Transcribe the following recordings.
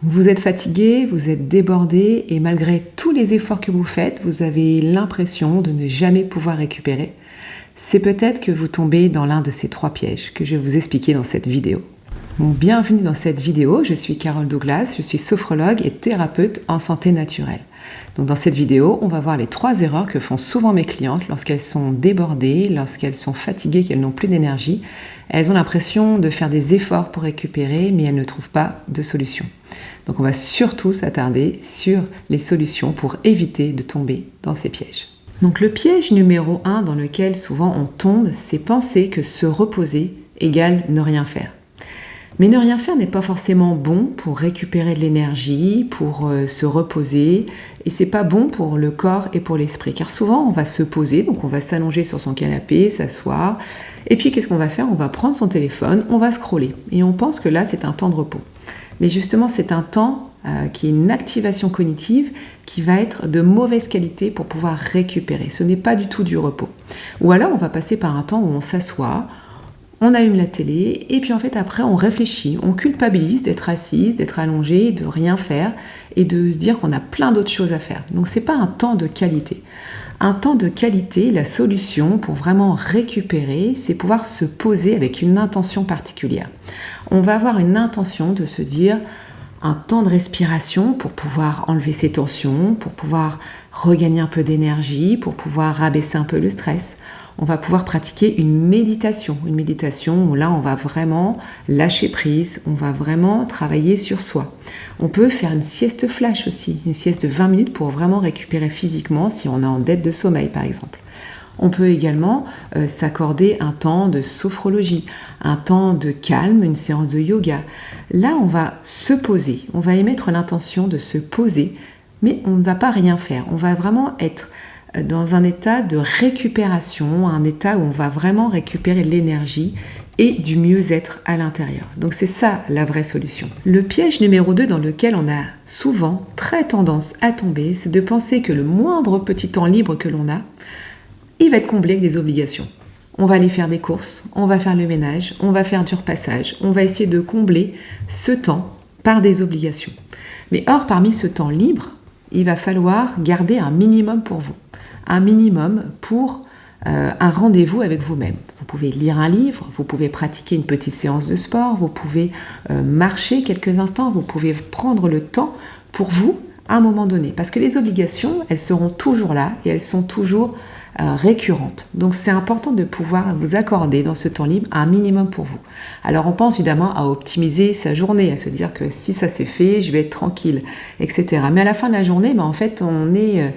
Vous êtes fatigué, vous êtes débordé et malgré tous les efforts que vous faites, vous avez l'impression de ne jamais pouvoir récupérer. C'est peut-être que vous tombez dans l'un de ces 3 pièges que je vais vous expliquer dans cette vidéo. Bienvenue dans cette vidéo, je suis Carole Douglas, je suis sophrologue et thérapeute en santé naturelle. Donc dans cette vidéo, on va voir les 3 erreurs que font souvent mes clientes lorsqu'elles sont débordées, lorsqu'elles sont fatiguées, qu'elles n'ont plus d'énergie. Elles ont l'impression de faire des efforts pour récupérer, mais elles ne trouvent pas de solution. Donc on va surtout s'attarder sur les solutions pour éviter de tomber dans ces pièges. Donc le piège numéro 1 dans lequel souvent on tombe, c'est penser que se reposer égale ne rien faire. Mais ne rien faire n'est pas forcément bon pour récupérer de l'énergie, pour se reposer, et c'est pas bon pour le corps et pour l'esprit, car souvent on va se poser, donc on va s'allonger sur son canapé, s'asseoir, et puis qu'est-ce qu'on va faire? On va prendre son téléphone, on va scroller, et on pense que là c'est un temps de repos. Mais justement c'est un temps qui est une activation cognitive qui va être de mauvaise qualité pour pouvoir récupérer. Ce n'est pas du tout du repos. Ou alors on va passer par un temps où on s'assoit, on allume la télé et puis en fait après on réfléchit, on culpabilise d'être assise, d'être allongée, de rien faire et de se dire qu'on a plein d'autres choses à faire. Donc c'est pas un temps de qualité. Un temps de qualité, la solution pour vraiment récupérer, c'est pouvoir se poser avec une intention particulière. On va avoir une intention de se dire un temps de respiration pour pouvoir enlever ses tensions, pour pouvoir regagner un peu d'énergie, pour pouvoir rabaisser un peu le stress. On va pouvoir pratiquer une méditation où là on va vraiment lâcher prise, on va vraiment travailler sur soi. On peut faire une sieste flash aussi, une sieste de 20 minutes pour vraiment récupérer physiquement si on est en dette de sommeil par exemple. On peut également s'accorder un temps de sophrologie, un temps de calme, une séance de yoga. Là, on va se poser, on va émettre l'intention de se poser, mais on ne va pas rien faire. On va vraiment être dans un état de récupération, un état où on va vraiment récupérer l'énergie et du mieux-être à l'intérieur. Donc c'est ça la vraie solution. Le piège numéro 2 dans lequel on a souvent très tendance à tomber, c'est de penser que le moindre petit temps libre que l'on a, il va être comblé avec des obligations. On va aller faire des courses, on va faire le ménage, on va faire du repassage, on va essayer de combler ce temps par des obligations. Mais or, parmi ce temps libre, il va falloir garder un minimum pour vous. Un minimum pour un rendez-vous avec vous-même. Vous pouvez lire un livre, vous pouvez pratiquer une petite séance de sport, vous pouvez marcher quelques instants, vous pouvez prendre le temps pour vous à un moment donné. Parce que les obligations, elles seront toujours là et elles sont toujours récurrentes. Donc c'est important de pouvoir vous accorder dans ce temps libre un minimum pour vous. Alors on pense évidemment à optimiser sa journée, à se dire que si ça c'est fait, je vais être tranquille, etc. Mais à la fin de la journée, en fait on est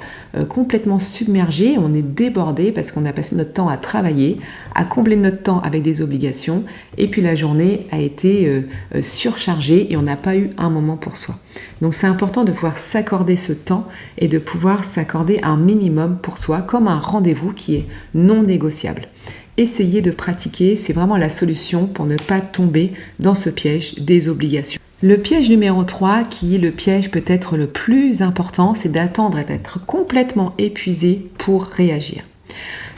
complètement submergé, on est débordé parce qu'on a passé notre temps à travailler, à combler notre temps avec des obligations, et puis la journée a été surchargée et on n'a pas eu un moment pour soi. Donc c'est important de pouvoir s'accorder ce temps et de pouvoir s'accorder un minimum pour soi, comme un rendez-vous qui est non négociable. Essayez de pratiquer, c'est vraiment la solution pour ne pas tomber dans ce piège des obligations. Le piège numéro 3, qui est le piège peut-être le plus important, c'est d'attendre d'être complètement épuisé pour réagir.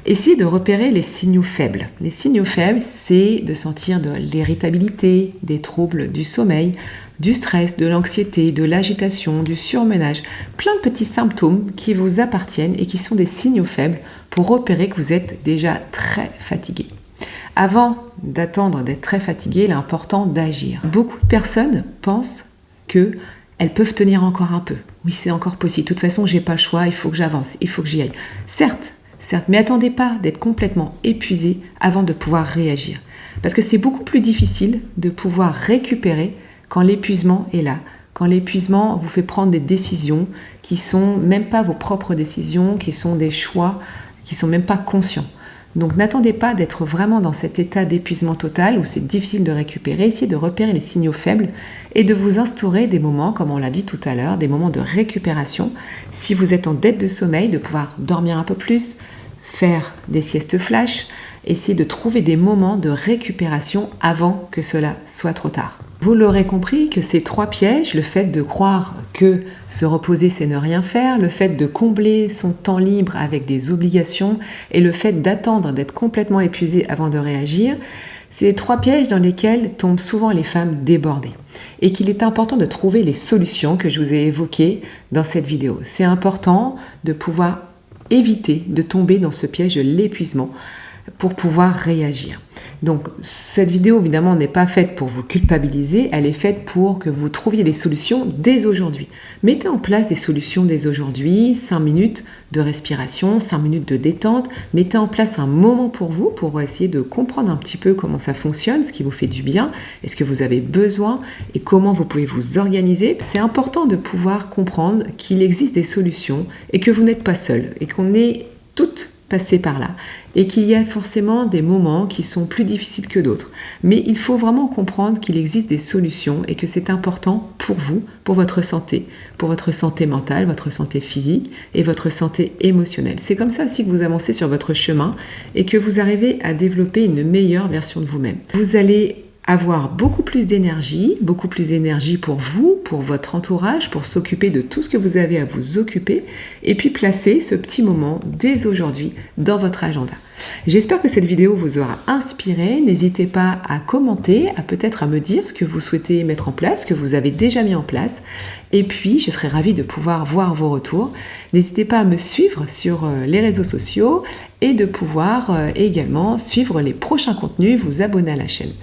Essayez de repérer les signaux faibles. Les signaux faibles, c'est de sentir de l'irritabilité, des troubles du sommeil, du stress, de l'anxiété, de l'agitation, du surmenage, plein de petits symptômes qui vous appartiennent et qui sont des signaux faibles pour repérer que vous êtes déjà très fatigué. Avant d'attendre d'être très fatigué, il est important d'agir. Beaucoup de personnes pensent qu'elles peuvent tenir encore un peu. Oui, c'est encore possible. De toute façon, j'ai pas le choix, il faut que j'avance, il faut que j'y aille. Certes, mais attendez pas d'être complètement épuisé avant de pouvoir réagir. Parce que c'est beaucoup plus difficile de pouvoir récupérer quand l'épuisement est là, quand l'épuisement vous fait prendre des décisions qui sont même pas vos propres décisions, qui sont des choix qui sont même pas conscients. Donc n'attendez pas d'être vraiment dans cet état d'épuisement total où c'est difficile de récupérer, essayez de repérer les signaux faibles et de vous instaurer des moments, comme on l'a dit tout à l'heure, des moments de récupération. Si vous êtes en dette de sommeil, de pouvoir dormir un peu plus, faire des siestes flash, essayez de trouver des moments de récupération avant que cela soit trop tard. Vous l'aurez compris que ces 3 pièges, le fait de croire que se reposer c'est ne rien faire, le fait de combler son temps libre avec des obligations et le fait d'attendre d'être complètement épuisé avant de réagir, C'est les 3 pièges dans lesquels tombent souvent les femmes débordées et qu'il est important de trouver les solutions que je vous ai évoquées dans cette vidéo. C'est important de pouvoir éviter de tomber dans ce piège de l'épuisement pour pouvoir réagir. Donc cette vidéo évidemment n'est pas faite pour vous culpabiliser, elle est faite pour que vous trouviez les solutions dès aujourd'hui. Mettez en place des solutions dès aujourd'hui, 5 minutes de respiration, 5 minutes de détente, mettez en place un moment pour vous pour essayer de comprendre un petit peu comment ça fonctionne, ce qui vous fait du bien, est-ce que vous avez besoin et comment vous pouvez vous organiser. C'est important de pouvoir comprendre qu'il existe des solutions et que vous n'êtes pas seul et qu'on est toutes passer par là et qu'il y a forcément des moments qui sont plus difficiles que d'autres. Mais il faut vraiment comprendre qu'il existe des solutions et que c'est important pour vous, pour votre santé mentale, votre santé physique et votre santé émotionnelle. C'est comme ça aussi que vous avancez sur votre chemin et que vous arrivez à développer une meilleure version de vous-même. Vous allez avoir beaucoup plus d'énergie pour vous, pour votre entourage, pour s'occuper de tout ce que vous avez à vous occuper, et puis placer ce petit moment dès aujourd'hui dans votre agenda. J'espère que cette vidéo vous aura inspiré. N'hésitez pas à commenter, peut-être à me dire ce que vous souhaitez mettre en place, ce que vous avez déjà mis en place. Et puis, je serai ravie de pouvoir voir vos retours. N'hésitez pas à me suivre sur les réseaux sociaux et de pouvoir également suivre les prochains contenus, vous abonner à la chaîne.